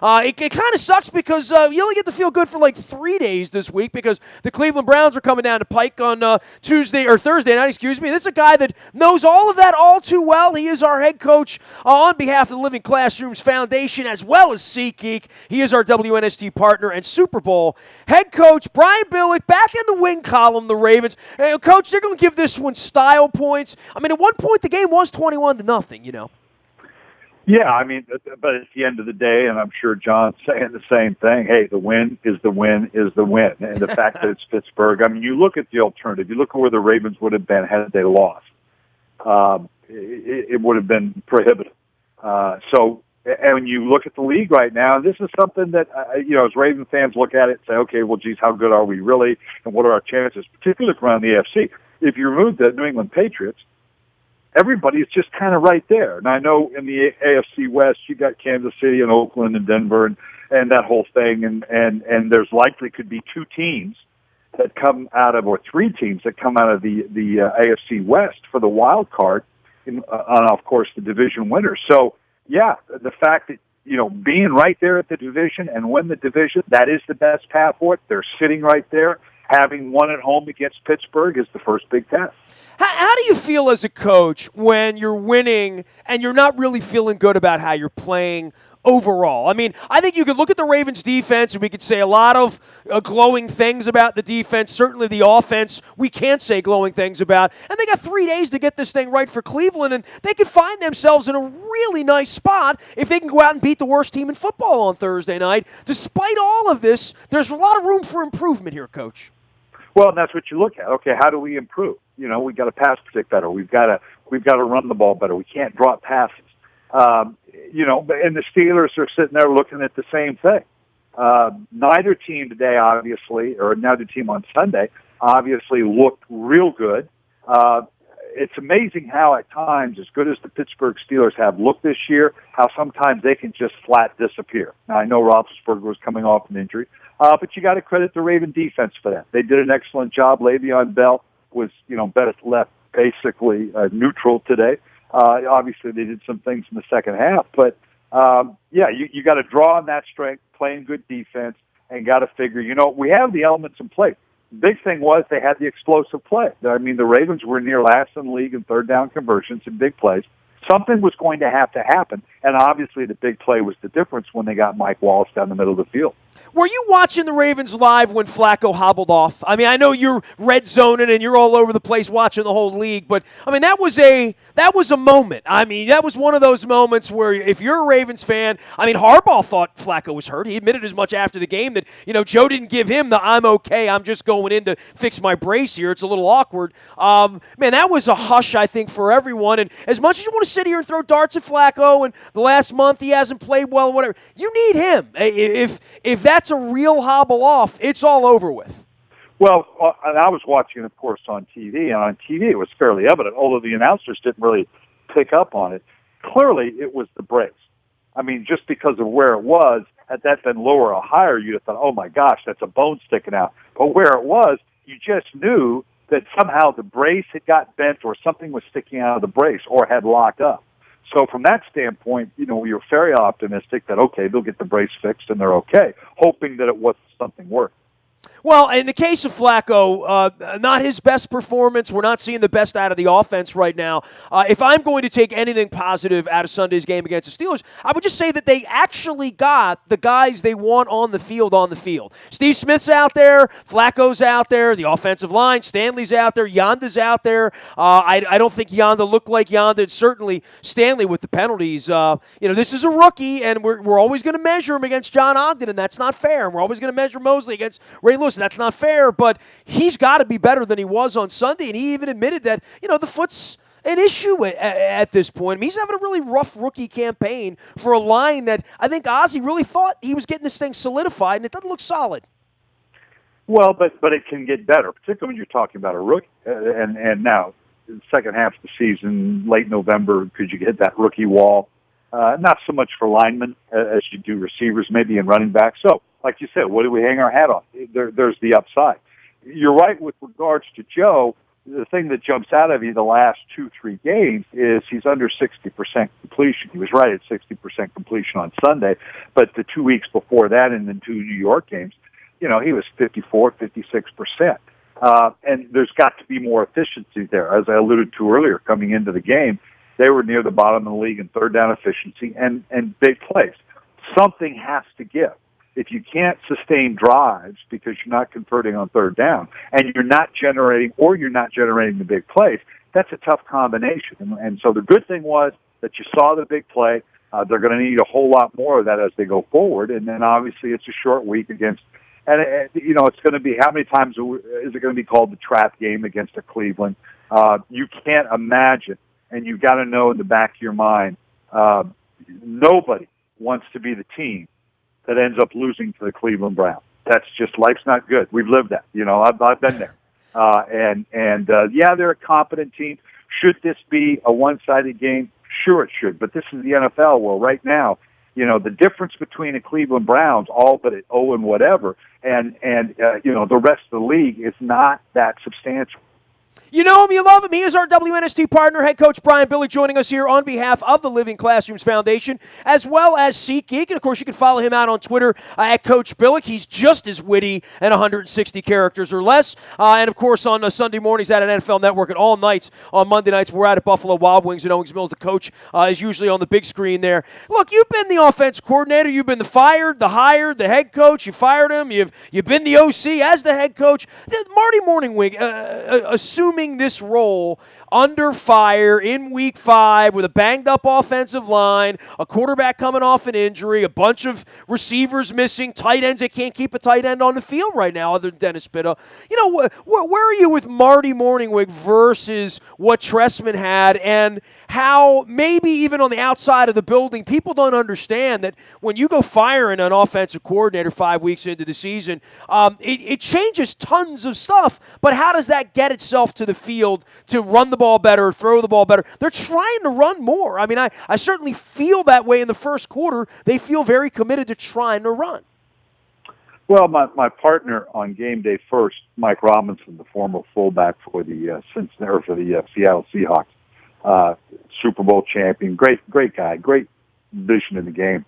It kind of sucks because you only get to feel good for like 3 days this week because the Cleveland Browns are coming down to Pike on Thursday night. Excuse me. This is a guy that knows all of that all too well. He is our head coach on behalf of the Living Classrooms Foundation as well as SeatGeek. He is our WNST partner and Super Bowl head coach Brian Billick back in the win column. The Ravens, coach, they're going to give this one style points. I mean, at one point the game was 21-0. Yeah, I mean, but at the end of the day, and I'm sure John's saying the same thing, hey, the win is the win is the win. And the fact that it's Pittsburgh, I mean, you look at the alternative. You look at where the Ravens would have been had they lost. It would have been prohibitive. So, and when you look at the league right now, this is something that, as Raven fans look at it and say, okay, well, geez, how good are we really? And what are our chances, particularly around the AFC? If you remove the New England Patriots, everybody is just kind of right there. And I know in the AFC West, you got Kansas City and Oakland and Denver and that whole thing. And there's likely could be two teams that come out of, or three teams that come out of the AFC West for the wild card on, of course, the division winners. So, yeah, the fact that, being right there at the division and win the division, that is the best path for it. They're sitting right there. Having won at home against Pittsburgh is the first big test. How do you feel as a coach when you're winning and you're not really feeling good about how you're playing overall? I mean, I think you could look at the Ravens' defense and we could say a lot of glowing things about the defense. Certainly the offense we can't say glowing things about. And they got 3 days to get this thing right for Cleveland, and they could find themselves in a really nice spot if they can go out and beat the worst team in football on Thursday night. Despite all of this, there's a lot of room for improvement here, Coach. Well, and that's what you look at. Okay, how do we improve? We've got to pass protect better. We've got to run the ball better. We can't drop passes. And the Steelers are sitting there looking at the same thing. Neither team today, obviously, or neither team on Sunday, obviously looked real good. It's amazing how at times, as good as the Pittsburgh Steelers have looked this year, how sometimes they can just flat disappear. Now, I know Roethlisberger was coming off an injury, but you got to credit the Raven defense for that. They did an excellent job. Le'Veon Bell was, best left basically neutral today. Obviously, they did some things in the second half, but you got to draw on that strength, playing good defense, and got to figure, we have the elements in place. The big thing was they had the explosive play. I mean, the Ravens were near last in the league in third down conversions in big plays. Something was going to have to happen, and obviously the big play was the difference when they got Mike Wallace down the middle of the field. Were you watching the Ravens live when Flacco hobbled off? I mean, I know you're red zoning and you're all over the place watching the whole league, but I mean that was a moment. I mean, that was one of those moments where if you're a Ravens fan, I mean, Harbaugh thought Flacco was hurt. He admitted as much after the game that, Joe didn't give him the I'm okay, I'm just going in to fix my brace here. It's a little awkward. Man, that was a hush, I think, for everyone. And as much as you want to sit here and throw darts at Flacco and the last month he hasn't played well, whatever, you need him. If that's a real hobble off, it's all over with. Well, and I was watching, of course, on TV, and on TV it was fairly evident, although the announcers didn't really pick up on it. Clearly, it was the brace. I mean, just because of where it was, had that been lower or higher, you'd have thought, oh my gosh, that's a bone sticking out. But where it was, you just knew that somehow the brace had got bent or something was sticking out of the brace or had locked up. So from that standpoint, we were very optimistic that, okay, they'll get the brace fixed and they're okay, hoping that it wasn't something worse. Well, in the case of Flacco, not his best performance. We're not seeing the best out of the offense right now. If I'm going to take anything positive out of Sunday's game against the Steelers, I would just say that they actually got the guys they want on the field. Steve Smith's out there. Flacco's out there. The offensive line, Stanley's out there. Yonda's out there. I don't think Yonda looked like Yonda. And certainly Stanley with the penalties. This is a rookie, and we're always going to measure him against John Ogden, and that's not fair. And we're always going to measure Mosley against Ray Lewis. That's not fair, but he's got to be better than he was on Sunday, and he even admitted that, the foot's an issue at this point. I mean, he's having a really rough rookie campaign for a line that I think Ozzie really thought he was getting this thing solidified, and it doesn't look solid. Well, but it can get better, particularly when you're talking about a rookie. And now, the second half of the season, late November, could you hit that rookie wall? Not so much for linemen as you do receivers, maybe in running back. So, like you said, what do we hang our hat on? There's the upside. You're right with regards to Joe. the thing that jumps out of you the last 2-3 games is he's under 60% completion. He was right at 60% completion on Sunday, but the 2 weeks before that in the 2 New York games, he was 54, 56%. And there's got to be more efficiency there. As I alluded to earlier, coming into the game, they were near the bottom of the league in third down efficiency and big plays. Something has to give. If you can't sustain drives because you're not converting on third down and you're not generating the big plays, that's a tough combination. And so the good thing was that you saw the big play. They're going to need a whole lot more of that as they go forward. And then obviously it's a short week against, and it's going to be, how many times is it going to be called the trap game against a Cleveland? You can't imagine, and you've got to know in the back of your mind, nobody wants to be the team that ends up losing to the Cleveland Browns. That's just, life's not good. We've lived that. I've been there. Yeah, they're a competent team. Should this be a one-sided game? Sure it should. But this is the NFL. Well, right now, the difference between the Cleveland Browns, all but at 0 and whatever, and the rest of the league is not that substantial. You know him, you love him. He is our WNST partner, head coach Brian Billick, joining us here on behalf of the Living Classrooms Foundation, as well as SeatGeek. And, of course, you can follow him out on Twitter at Coach Billick. He's just as witty and 160 characters or less. And, of course, on Sunday mornings at an NFL Network and all nights on Monday nights, we're out at Buffalo Wild Wings in Owings Mills. The coach is usually on the big screen there. Look, you've been the offense coordinator. You've been the fired, the hired, the head coach. You fired him. You've been the OC as the head coach. Marty Morningwig, assuming this role under fire in week 5 with a banged-up offensive line, a quarterback coming off an injury, a bunch of receivers missing, tight ends that can't keep a tight end on the field right now other than Dennis Pitta. Where are you with Marty Morningwig versus what Tressman had, and how maybe even on the outside of the building, people don't understand that when you go firing an offensive coordinator 5 weeks into the season, it changes tons of stuff, but how does that get itself to the field to run the ball better, throw the ball better? They're trying to run more. I mean, I certainly feel that way in the first quarter. They feel very committed to trying to run. Well, my partner on game day first, Mike Robinson, the former fullback for the Seattle Seahawks, Super Bowl champion, great guy, great vision in the game.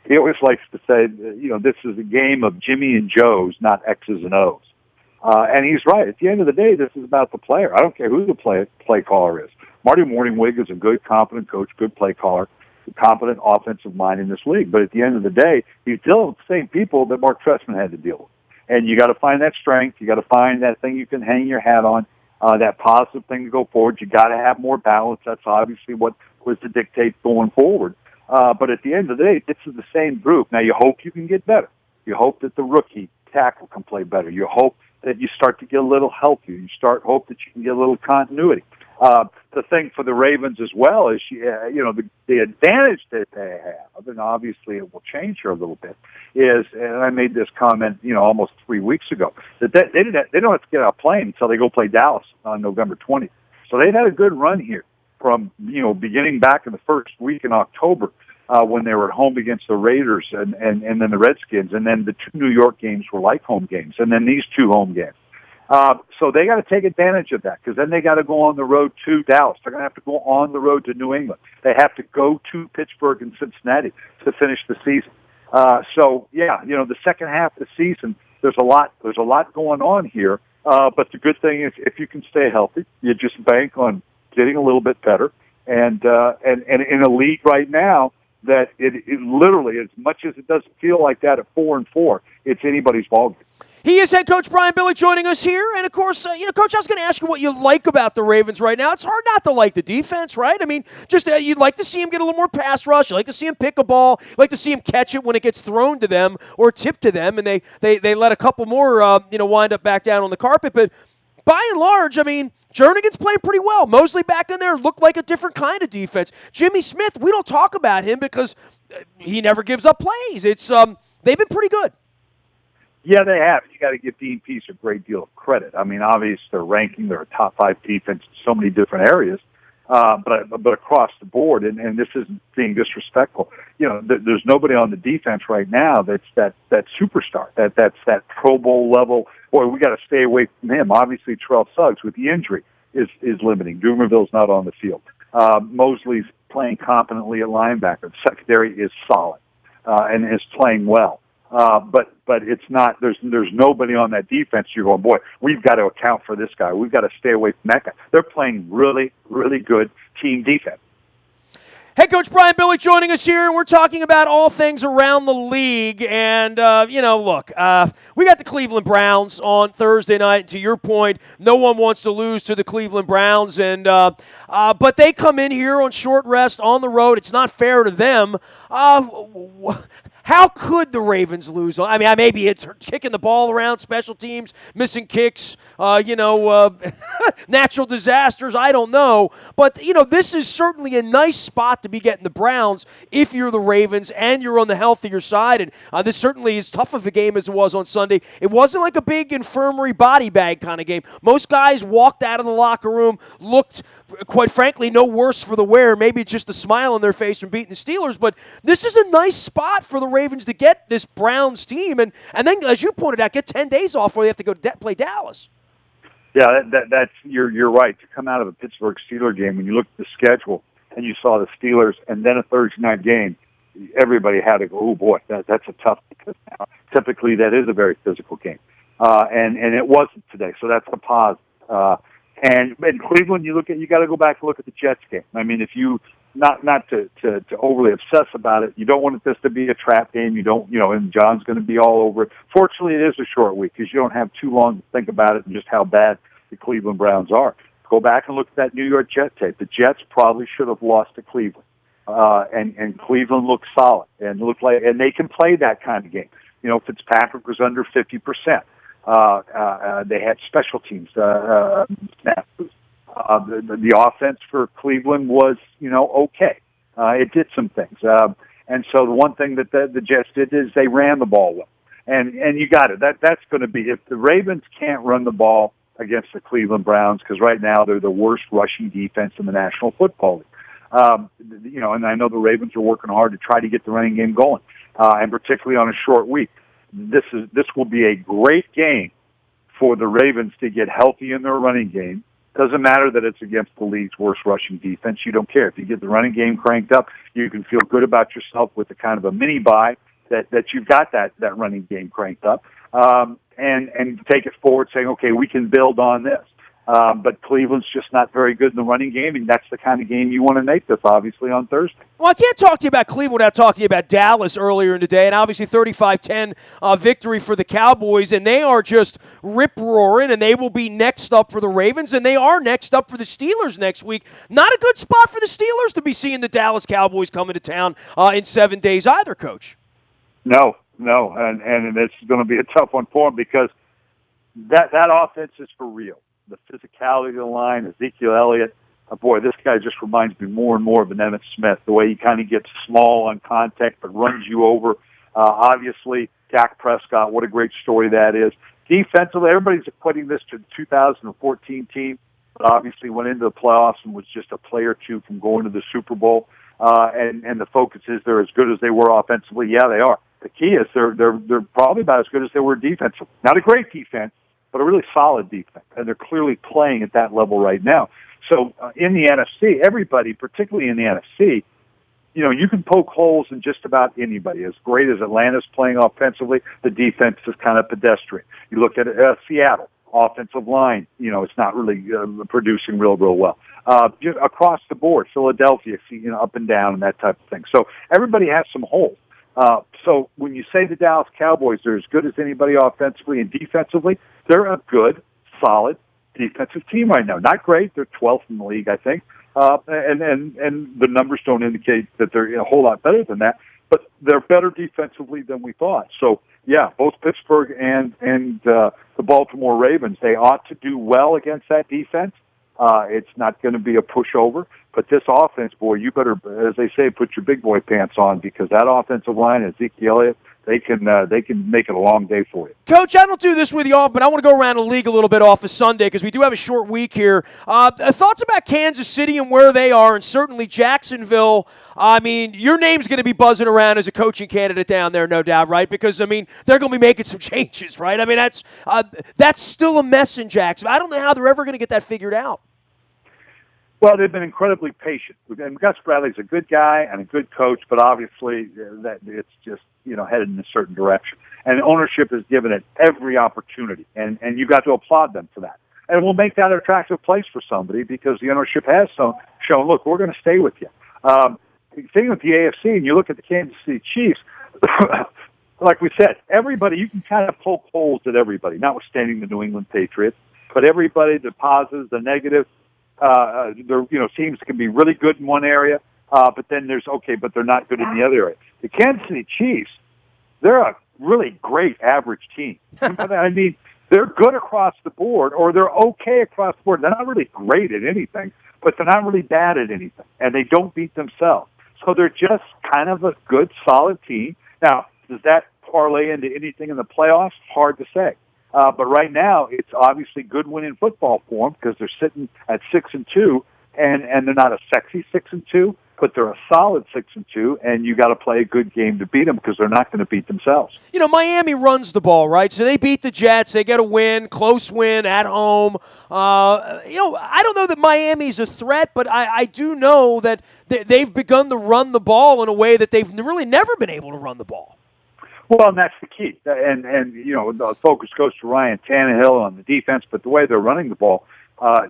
He always likes to say, this is a game of Jimmy and Joes, not X's and O's. And he's right. At the end of the day, this is about the player. I don't care who the play caller is. Marty Morningwig is a good, competent coach, good play caller, competent offensive mind in this league. But at the end of the day, he's dealing with the same people that Mark Tressman had to deal with. And you got to find that strength. You got to find that thing you can hang your hat on, that positive thing to go forward. You got to have more balance. That's obviously what was the dictate going forward. But at the end of the day, this is the same group. Now, you hope you can get better. You hope that the rookie tackle can play better. You hope that you start to get a little healthier. You hope that you can get a little continuity. The thing for the Ravens as well is, the advantage that they have, and obviously it will change here a little bit, is, and I made this comment, almost 3 weeks ago, that they don't have to get out playing until they go play Dallas on November 20th. So they've had a good run here from, beginning back in the first week in October, when they were at home against the Raiders and then the Redskins, and then the 2 New York games were like home games, and then these 2 home games. So they got to take advantage of that, because then they got to go on the road to Dallas. They're going to have to go on the road to New England. They have to go to Pittsburgh and Cincinnati to finish the season. The second half of the season, there's a lot going on here. But the good thing is, if you can stay healthy, you just bank on getting a little bit better. And in a league right now, that it literally, as much as it doesn't feel like that at 4-4, it's anybody's ballgame. He is head coach Brian Billick joining us here. And, of course, Coach, I was going to ask you what you like about the Ravens right now. It's hard not to like the defense, right? I mean, just you'd like to see him get a little more pass rush. You'd like to see him pick a ball. You'd like to see him catch it when it gets thrown to them or tipped to them. And they let a couple more, wind up back down on the carpet. But by and large, I mean, Jernigan's playing pretty well. Mosley back in there looked like a different kind of defense. Jimmy Smith, we don't talk about him because he never gives up plays. It's they've been pretty good. Yeah, they have. You got to give Dean Pease a great deal of credit. I mean, obviously they're ranking, they're a top 5 defense in so many different areas, but across the board, and this isn't being disrespectful. There's nobody on the defense right now that's that superstar, that's that Pro Bowl level. Boy, we got to stay away from him. Obviously, Terrell Suggs with the injury is limiting. Dumerville's not on the field. Mosley's playing competently at linebacker. The secondary is solid and is playing well. But it's not. There's nobody on that defense. You're going, boy, we've got to account for this guy. We've got to stay away from that guy. They're playing really, really good team defense. Head coach Brian Billick joining us here, and we're talking about all things around the league. And, look, we got the Cleveland Browns on Thursday night. And to your point, no one wants to lose to the Cleveland Browns. And but they come in here on short rest on the road. It's not fair to them. How could the Ravens lose? I mean, maybe it's kicking the ball around, special teams, missing kicks, natural disasters. I don't know. But, this is certainly a nice spot to be getting the Browns if you're the Ravens and you're on the healthier side. And this certainly is tough of a game as it was on Sunday. It wasn't like a big infirmary body bag kind of game. Most guys walked out of the locker room, looked, quite frankly, no worse for the wear. Maybe it's just a smile on their face from beating the Steelers. But this is a nice spot for the Ravens to get this Browns team. And then, as you pointed out, get 10 days off where they have to go play Dallas. Yeah, that's you're right. To come out of a Pittsburgh Steelers game, when you look at the schedule and you saw the Steelers and then a Thursday night game, everybody had to go, oh, boy, that's a tough, because now typically that is a very physical game. And it wasn't today, so that's a positive. And in Cleveland, you got to go back and look at the Jets game. I mean, if you not to overly obsess about it, you don't want this to be a trap game. You don't, and John's going to be all over it. Fortunately, it is a short week because you don't have too long to think about it and just how bad the Cleveland Browns are. Go back and look at that New York Jet tape. The Jets probably should have lost to Cleveland, and Cleveland looked solid and and they can play that kind of game. Fitzpatrick was under 50%. They had special teams snaps. The offense for Cleveland was, okay. It did some things. And so the one thing that the Jets did is they ran the ball well. And you got it. That's going to be, if the Ravens can't run the ball against the Cleveland Browns, because right now they're the worst rushing defense in the National Football League. And I know the Ravens are working hard to try to get the running game going, and particularly on a short week. This will be a great game for the Ravens to get healthy in their running game. Doesn't matter that it's against the league's worst rushing defense. You don't care. If you get the running game cranked up, you can feel good about yourself with the kind of a mini bye that you've got that running game cranked up, and take it forward saying, okay, we can build on this. But Cleveland's just not very good in the running game, and that's the kind of game you want to make this, obviously, on Thursday. Well, I can't talk to you about Cleveland without talking to you about Dallas earlier in the day, and obviously 35-10 victory for the Cowboys, and they are just rip-roaring, and they will be next up for the Ravens, and they are next up for the Steelers next week. Not a good spot for the Steelers to be seeing the Dallas Cowboys coming to town in 7 days either, Coach. No, and it's going to be a tough one for them because that offense is for real. The physicality of the line, Ezekiel Elliott, boy, this guy just reminds me more and more of an Emmitt Smith, the way he kind of gets small on contact but runs you over. Obviously, Dak Prescott, what a great story that is. Defensively, everybody's equating this to the 2014 team, but obviously went into the playoffs and was just a play or two from going to the Super Bowl. And the focus is they're as good as they were offensively. Yeah, they are. The key is they're probably about as good as they were defensively. Not a great defense, but a really solid defense, and they're clearly playing at that level right now. So in the NFC, everybody, particularly in the NFC, you can poke holes in just about anybody. As great as Atlanta's playing offensively, the defense is kind of pedestrian. You look at Seattle, offensive line, it's not really producing real well. Just across the board, Philadelphia, up and down and that type of thing. So everybody has some holes. So when you say the Dallas Cowboys, they're as good as anybody offensively and defensively, they're a good, solid defensive team right now. Not great. They're 12th in the league, I think. And the numbers don't indicate that they're a whole lot better than that, but they're better defensively than we thought. So, yeah, both Pittsburgh and the Baltimore Ravens, they ought to do well against that defense. It's not going to be a pushover, but this offense, boy, you better, as they say, put your big boy pants on because that offensive line, Ezekiel Elliott, they can make it a long day for you. Coach, I don't do this with you off, but I want to go around the league a little bit off of Sunday because we do have a short week here. Thoughts about Kansas City and where they are, and certainly Jacksonville. I mean, your name's going to be buzzing around as a coaching candidate down there, no doubt, right? Because, I mean, they're going to be making some changes, right? I mean, that's still a mess in Jacksonville. I don't know how they're ever going to get that figured out. Well, they've been incredibly patient. And Gus Bradley's a good guy and a good coach, but obviously that it's just, headed in a certain direction. And ownership has given it every opportunity, and you got to applaud them for that. And we'll make that an attractive place for somebody because the ownership has shown, look, we're going to stay with you. The thing with the AFC, and you look at the Kansas City Chiefs, like we said, everybody, you can kind of poke holes at everybody, notwithstanding the New England Patriots, but everybody, the positives, the negatives, teams can be really good in one area, but then but they're not good in the other area. The Kansas City Chiefs, they're a really great average team. I mean, they're good across the board, or they're okay across the board. They're not really great at anything, but they're not really bad at anything, and they don't beat themselves. So they're just kind of a good, solid team. Now, does that parlay into anything in the playoffs? Hard to say. But right now, it's obviously good win in football for them because they're sitting at 6-2, and they're not a sexy 6-2, but they're a solid 6-2, and you got to play a good game to beat them because they're not going to beat themselves. Miami runs the ball, right? So they beat the Jets. They get a win, close win at home. I don't know that Miami's a threat, but I do know that they've begun to run the ball in a way that they've really never been able to run the ball. Well, and that's the key. And the focus goes to Ryan Tannehill on the defense, but the way they're running the ball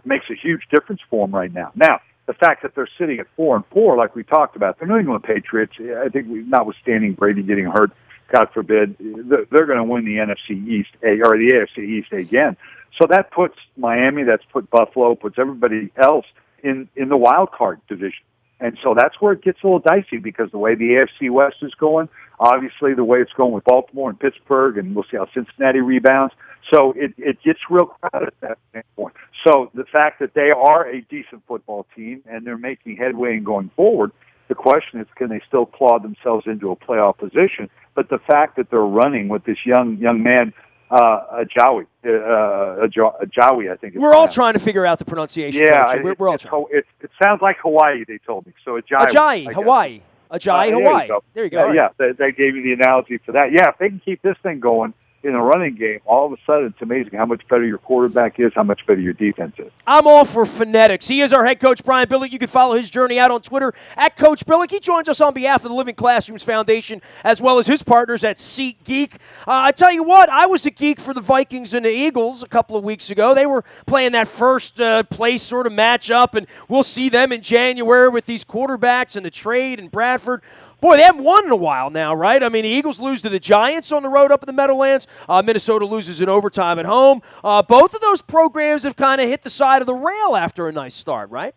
makes a huge difference for them right now. Now, the fact that they're sitting at 4-4, like we talked about, the New England Patriots, I think notwithstanding Brady getting hurt, God forbid, they're going to win the NFC East or the AFC East again. So that puts Miami, that's put Buffalo, puts everybody else in the wild card division. And so that's where it gets a little dicey because the way the AFC West is going, obviously the way it's going with Baltimore and Pittsburgh, and we'll see how Cincinnati rebounds. So it gets real crowded at that point. So the fact that they are a decent football team and they're making headway and going forward, the question is, can they still claw themselves into a playoff position? But the fact that they're running with this young man, Ajawi, I think. We're all trying to figure out the pronunciation. Yeah, we're all trying. It sounds like Hawaii. They told me so. Ajayi, Hawaii. Ajayi, Hawaii. There you go. Yeah, they gave me the analogy for that. Yeah, if they can keep this thing going in a running game, all of a sudden it's amazing how much better your quarterback is, how much better your defense is. I'm all for phonetics. He is our head coach, Brian Billick. You can follow his journey out on Twitter at Coach Billick. He joins us on behalf of the Living Classrooms Foundation as well as his partners at SeatGeek. I tell you what, I was a geek for the Vikings and the Eagles a couple of weeks ago. They were playing that first place sort of matchup, and we'll see them in January with these quarterbacks and the trade and Bradford. Boy, they haven't won in a while now, right? I mean, the Eagles lose to the Giants on the road up in the Meadowlands. Minnesota loses in overtime at home. Both of those programs have kind of hit the side of the rail after a nice start, right?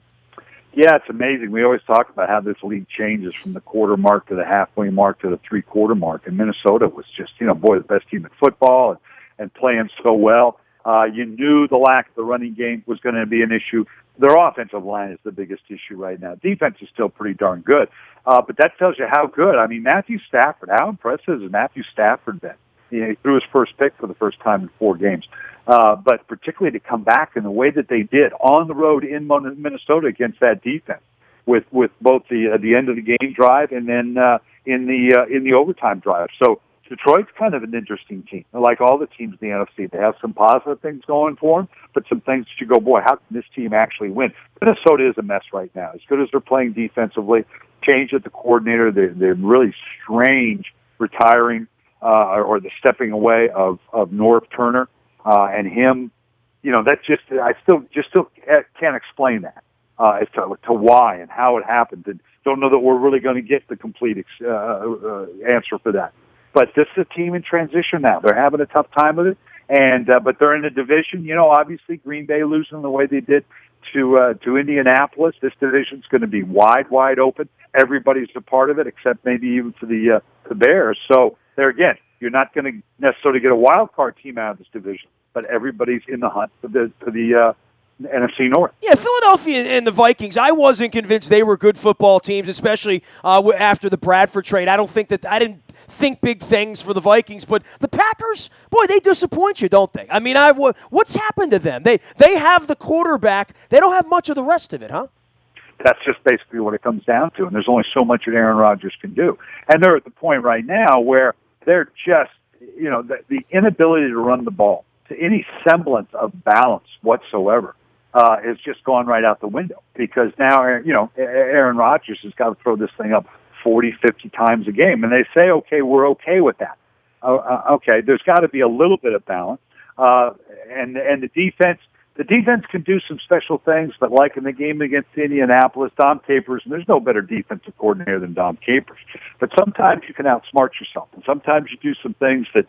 Yeah, it's amazing. We always talk about how this league changes from the quarter mark to the halfway mark to the three-quarter mark. And Minnesota was just, the best team in football and playing so well. You knew the lack of the running game was going to be an issue. Their offensive line is the biggest issue right now. Defense is still pretty darn good. But that tells you how good. I mean, Matthew Stafford, how impressive has Matthew Stafford been? He threw his first pick for the first time in 4 games. But particularly to come back in the way that they did on the road in Minnesota against that defense with both the end of the game drive and then in the overtime drive. So Detroit's kind of an interesting team. Like all the teams in the NFC, they have some positive things going for them, but some things that you go, boy, how can this team actually win? Minnesota is a mess right now. As good as they're playing defensively, change at the coordinator, they're really strange retiring or the stepping away of Norv Turner and him. That's just I still can't explain that as to why and how it happened. And don't know that we're really going to get the complete answer for that. But this is a team in transition now. They're having a tough time with it, and but they're in a division. Obviously Green Bay losing the way they did to Indianapolis. This division's going to be wide open. Everybody's a part of it, except maybe even for the Bears. So there again, you're not going to necessarily get a wild card team out of this division, but everybody's in the hunt for the NFC North. Yeah, Philadelphia and the Vikings, I wasn't convinced they were good football teams, especially after the Bradford trade. I didn't think big things for the Vikings, but the Packers, boy, they disappoint you, don't they? I mean, what's happened to them? They have the quarterback. They don't have much of the rest of it, huh? That's just basically what it comes down to, and there's only so much that Aaron Rodgers can do. And they're at the point right now where they're just, the inability to run the ball to any semblance of balance whatsoever has just gone right out the window because now, Aaron Rodgers has got to throw this thing up 40, 50 times a game. And they say, okay, we're okay with that. Okay, there's got to be a little bit of balance. And the defense can do some special things, but like in the game against Indianapolis, Dom Capers, and there's no better defensive coordinator than Dom Capers. But sometimes you can outsmart yourself, and sometimes you do some things that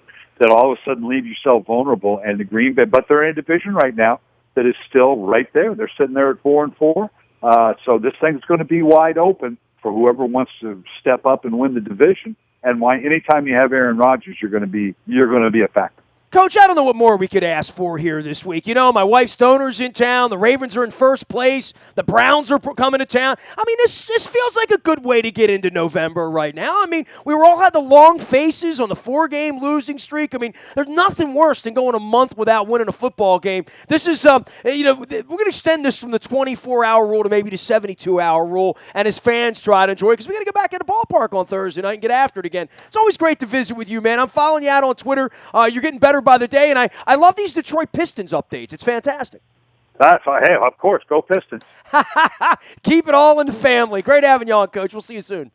all of a sudden leave yourself vulnerable. And the Green Bay, but they're in a division right now that is still right there. They're sitting there at 4-4. So this thing's going to be wide open for whoever wants to step up and win the division. And anytime you have Aaron Rodgers, you're going to be a factor. Coach, I don't know what more we could ask for here this week. My wife's Stoner's in town. The Ravens are in first place. The Browns are coming to town. I mean, this feels like a good way to get into November right now. I mean, we all had the long faces on the 4-game losing streak. I mean, there's nothing worse than going a month without winning a football game. This is, we're going to extend this from the 24-hour rule to maybe the 72-hour rule, and as fans try to enjoy it because we got to get back in the ballpark on Thursday night and get after it again. It's always great to visit with you, man. I'm following you out on Twitter. You're getting better by the day, and I love these Detroit Pistons updates. It's fantastic. Hey, of course, go Pistons. Keep it all in the family. Great having you on, Coach. We'll see you soon.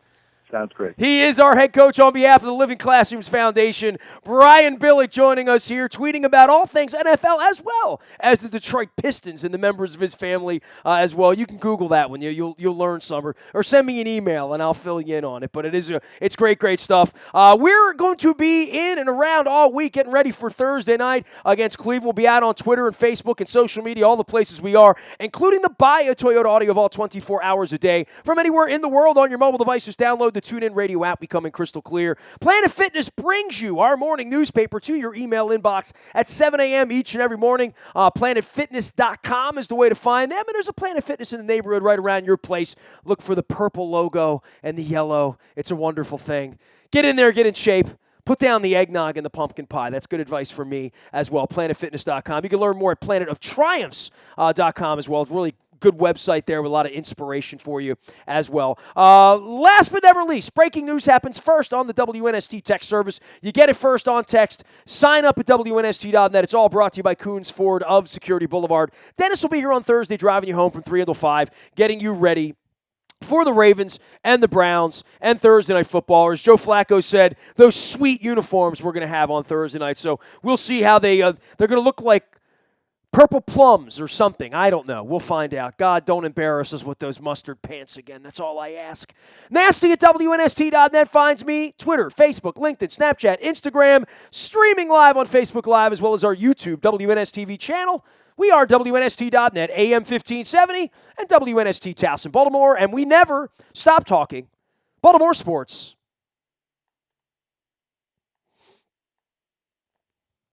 Sounds great. He is our head coach on behalf of the Living Classrooms Foundation. Brian Billick joining us here, tweeting about all things NFL as well as the Detroit Pistons and the members of his family as well. You can Google that one. You'll learn some, or send me an email and I'll fill you in on it. But it's great stuff. We're going to be in and around all week getting ready for Thursday night against Cleveland. We'll be out on Twitter and Facebook and social media, all the places we are, including the Buy a Toyota Audio Vault 24 hours a day from anywhere in the world on your mobile devices. Download the TuneIn Radio app, becoming crystal clear. Planet Fitness brings you our morning newspaper to your email inbox at 7 a.m. each and every morning. PlanetFitness.com is the way to find them, and there's a Planet Fitness in the neighborhood right around your place. Look for the purple logo and the yellow. It's a wonderful thing. Get in there, get in shape. Put down the eggnog and the pumpkin pie. That's good advice from me as well. PlanetFitness.com. You can learn more at PlanetOfTriumphs.com as well. It's really good website there with a lot of inspiration for you as well. Last but never least, breaking news happens first on the WNST text service. You get it first on text. Sign up at WNST.net. It's all brought to you by Coons Ford of Security Boulevard. Dennis will be here on Thursday driving you home from 3 until 5, getting you ready for the Ravens and the Browns and Thursday Night Football. As Joe Flacco said, those sweet uniforms we're going to have on Thursday night. So we'll see how they're going to look like purple plums or something. I don't know. We'll find out. God, don't embarrass us with those mustard pants again. That's all I ask. Nasty at WNST.net finds me. Twitter, Facebook, LinkedIn, Snapchat, Instagram, streaming live on Facebook Live as well as our YouTube WNSTV channel. We are WNST.net, AM 1570, and WNST Towson, Baltimore, and we never stop talking Baltimore sports.